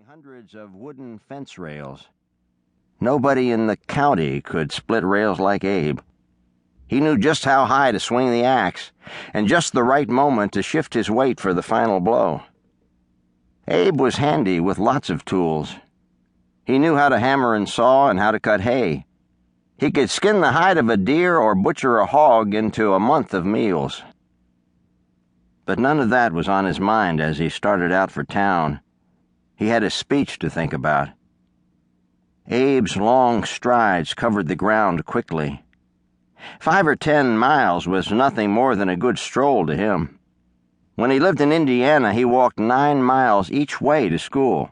hundreds of wooden fence rails. Nobody in the county could split rails like Abe. He knew just how high to swing the axe, and just the right moment to shift his weight for the final blow. Abe was handy with lots of tools. He knew how to hammer and saw and how to cut hay. He could skin the hide of a deer or butcher a hog into a month of meals. But none of that was on his mind as he started out for town. He had a speech to think about. Abe's long strides covered the ground quickly. 5 or 10 miles was nothing more than a good stroll to him. When he lived in Indiana, he walked 9 miles each way to school.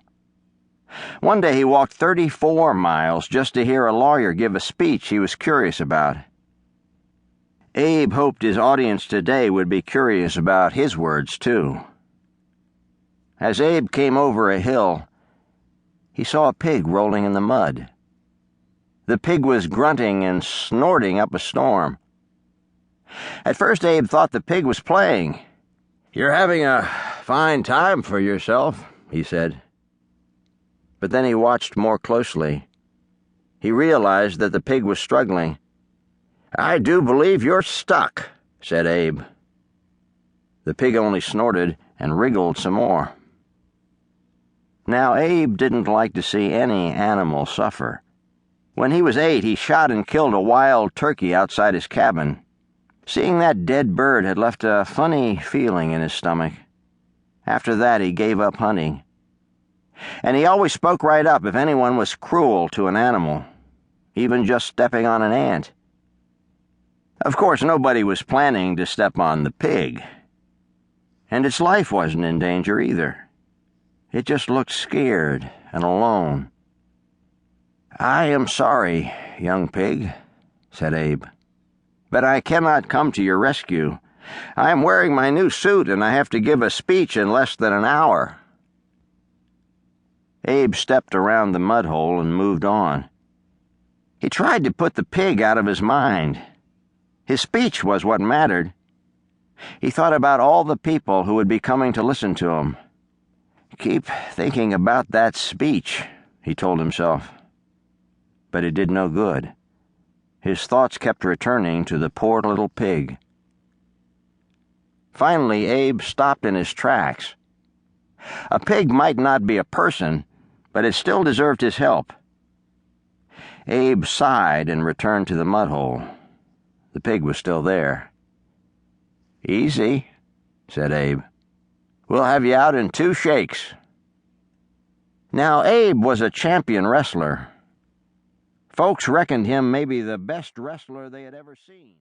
One day he walked 34 miles just to hear a lawyer give a speech he was curious about. Abe hoped his audience today would be curious about his words, too. As Abe came over a hill, he saw a pig rolling in the mud. The pig was grunting and snorting up a storm. At first, Abe thought the pig was playing. "You're having a fine time for yourself," he said. But then he watched more closely. He realized that the pig was struggling. "I do believe you're stuck," said Abe. The pig only snorted and wriggled some more. Now, Abe didn't like to see any animal suffer. When he was 8, he shot and killed a wild turkey outside his cabin. Seeing that dead bird had left a funny feeling in his stomach. After that, he gave up hunting. And he always spoke right up if anyone was cruel to an animal, even just stepping on an ant. Of course, nobody was planning to step on the pig. And its life wasn't in danger either. It just looked scared and alone. "I am sorry, young pig," said Abe, "but I cannot come to your rescue. I am wearing my new suit and I have to give a speech in less than an hour." Abe stepped around the mudhole and moved on. He tried to put the pig out of his mind. His speech was what mattered. He thought about all the people who would be coming to listen to him. "Keep thinking about that speech," he told himself. But it did no good. His thoughts kept returning to the poor little pig. Finally, Abe stopped in his tracks. A pig might not be a person, but it still deserved his help. Abe sighed and returned to the mudhole. The pig was still there. "Easy," said Abe. "We'll have you out in 2 shakes." Now, Abe was a champion wrestler. Folks reckoned him maybe the best wrestler they had ever seen.